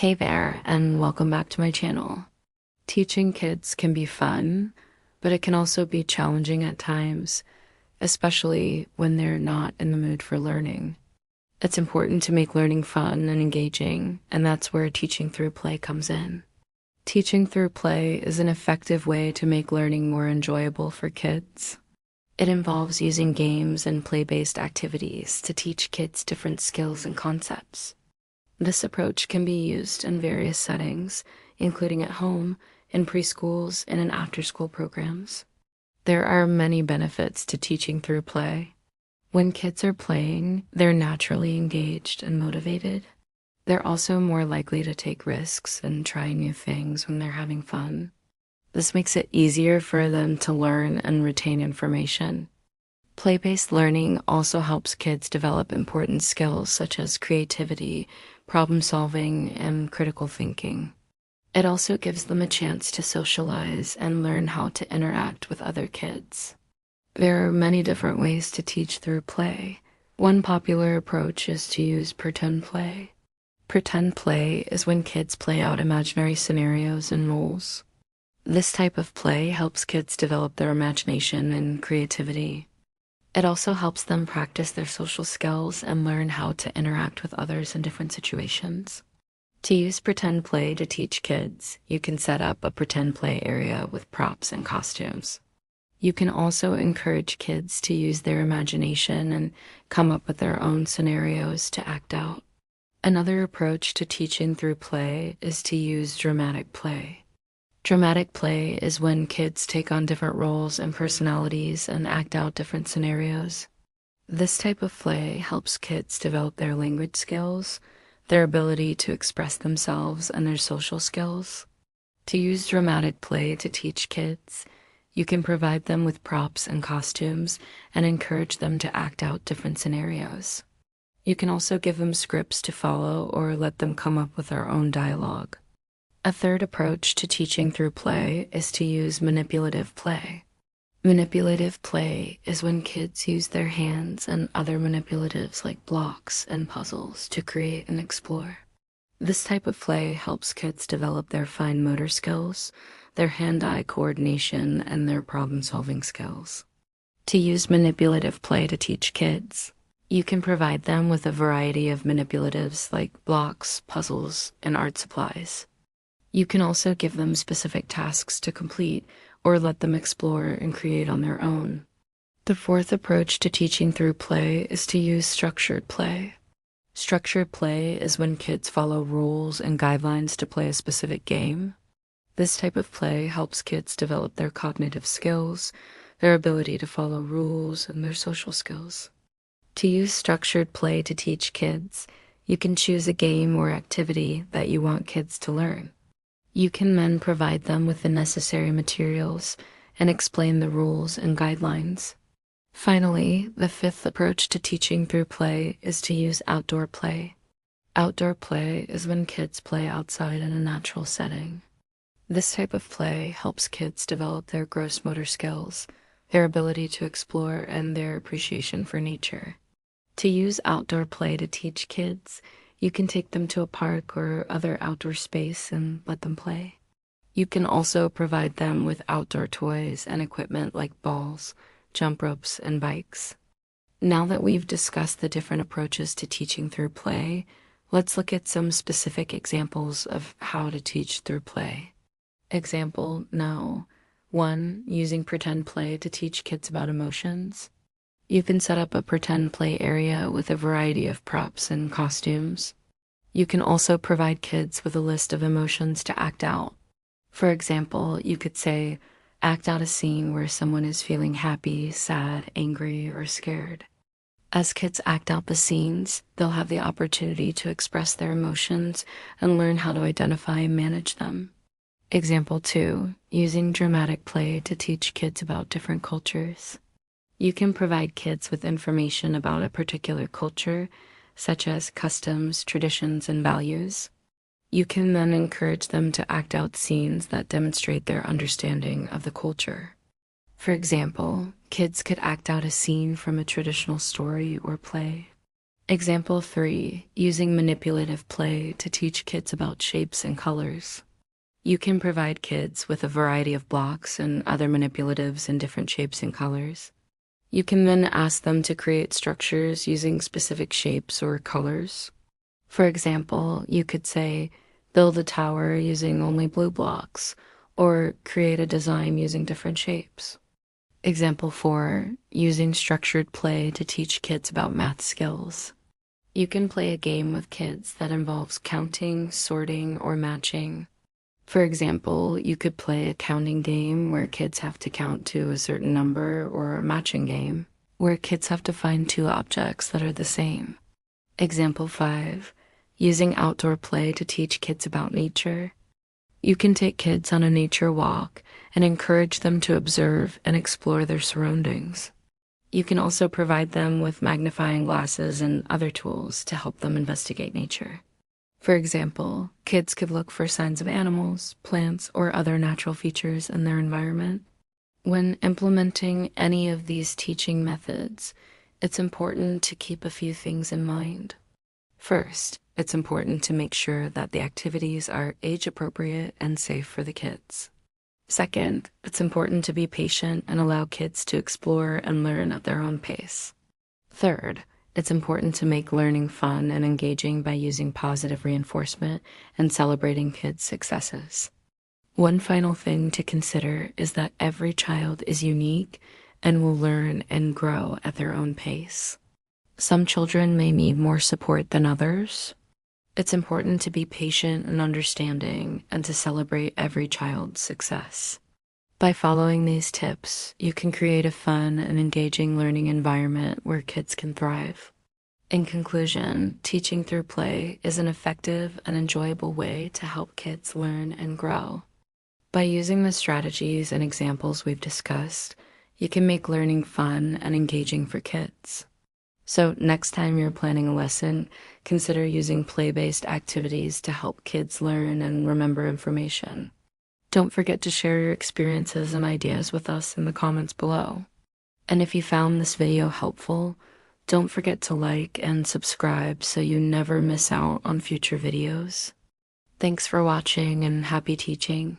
Hey there, and welcome back to my channel. Teaching kids can be fun, but it can also be challenging at times, especially when they're not in the mood for learning. It's important to make learning fun and engaging, and that's where teaching through play comes in. Teaching through play is an effective way to make learning more enjoyable for kids. It involves using games and play-based activities to teach kids different skills and concepts. This approach can be used in various settings, including at home, in preschools, and in after-school programs. There are many benefits to teaching through play. When kids are playing, they're naturally engaged and motivated. They're also more likely to take risks and try new things when they're having fun. This makes it easier for them to learn and retain information. Play-based learning also helps kids develop important skills such as creativity, problem-solving, and critical thinking. It also gives them a chance to socialize and learn how to interact with other kids. There are many different ways to teach through play. One popular approach is to use pretend play. Pretend play is when kids play out imaginary scenarios and roles. This type of play helps kids develop their imagination and creativity. It also helps them practice their social skills and learn how to interact with others in different situations. To use pretend play to teach kids, you can set up a pretend play area with props and costumes. You can also encourage kids to use their imagination and come up with their own scenarios to act out. Another approach to teaching through play is to use dramatic play. Dramatic play is when kids take on different roles and personalities and act out different scenarios. This type of play helps kids develop their language skills, their ability to express themselves, and their social skills. To use dramatic play to teach kids, you can provide them with props and costumes and encourage them to act out different scenarios. You can also give them scripts to follow or let them come up with their own dialogue. A third approach to teaching through play is to use manipulative play. Manipulative play is when kids use their hands and other manipulatives like blocks and puzzles to create and explore. This type of play helps kids develop their fine motor skills, their hand-eye coordination, and their problem-solving skills. To use manipulative play to teach kids, you can provide them with a variety of manipulatives like blocks, puzzles, and art supplies. You can also give them specific tasks to complete or let them explore and create on their own. The fourth approach to teaching through play is to use structured play. Structured play is when kids follow rules and guidelines to play a specific game. This type of play helps kids develop their cognitive skills, their ability to follow rules, and their social skills. To use structured play to teach kids, you can choose a game or activity that you want kids to learn. You can then provide them with the necessary materials and explain the rules and guidelines. Finally, the fifth approach to teaching through play is to use outdoor play. Outdoor play is when kids play outside in a natural setting. This type of play helps kids develop their gross motor skills, their ability to explore, and their appreciation for nature. To use outdoor play to teach kids, you can take them to a park or other outdoor space and let them play. You can also provide them with outdoor toys and equipment like balls, jump ropes, and bikes. Now that we've discussed the different approaches to teaching through play, let's look at some specific examples of how to teach through play. Example no. 1. Using pretend play to teach kids about emotions. You can set up a pretend play area with a variety of props and costumes. You can also provide kids with a list of emotions to act out. For example, you could say, act out a scene where someone is feeling happy, sad, angry, or scared. As kids act out the scenes, they'll have the opportunity to express their emotions and learn how to identify and manage them. Example 2, using dramatic play to teach kids about different cultures. You can provide kids with information about a particular culture, such as customs, traditions, and values. You can then encourage them to act out scenes that demonstrate their understanding of the culture. For example, kids could act out a scene from a traditional story or play. Example 3, using manipulative play to teach kids about shapes and colors. You can provide kids with a variety of blocks and other manipulatives in different shapes and colors. You can then ask them to create structures using specific shapes or colors. For example, you could say, build a tower using only blue blocks, or create a design using different shapes. Example 4, using structured play to teach kids about math skills. You can play a game with kids that involves counting, sorting, or matching. For example, you could play a counting game where kids have to count to a certain number, or a matching game where kids have to find two objects that are the same. Example 5, using outdoor play to teach kids about nature. You can take kids on a nature walk and encourage them to observe and explore their surroundings. You can also provide them with magnifying glasses and other tools to help them investigate nature. For example, kids could look for signs of animals, plants, or other natural features in their environment. When implementing any of these teaching methods, it's important to keep a few things in mind. First, it's important to make sure that the activities are age-appropriate and safe for the kids. Second, it's important to be patient and allow kids to explore and learn at their own pace. Third, it's important to make learning fun and engaging by using positive reinforcement and celebrating kids' successes. One final thing to consider is that every child is unique and will learn and grow at their own pace. Some children may need more support than others. It's important to be patient and understanding and to celebrate every child's success. By following these tips, you can create a fun and engaging learning environment where kids can thrive. In conclusion, teaching through play is an effective and enjoyable way to help kids learn and grow. By using the strategies and examples we've discussed, you can make learning fun and engaging for kids. So next time you're planning a lesson, consider using play-based activities to help kids learn and remember information. Don't forget to share your experiences and ideas with us in the comments below. And if you found this video helpful, don't forget to like and subscribe so you never miss out on future videos. Thanks for watching and happy teaching.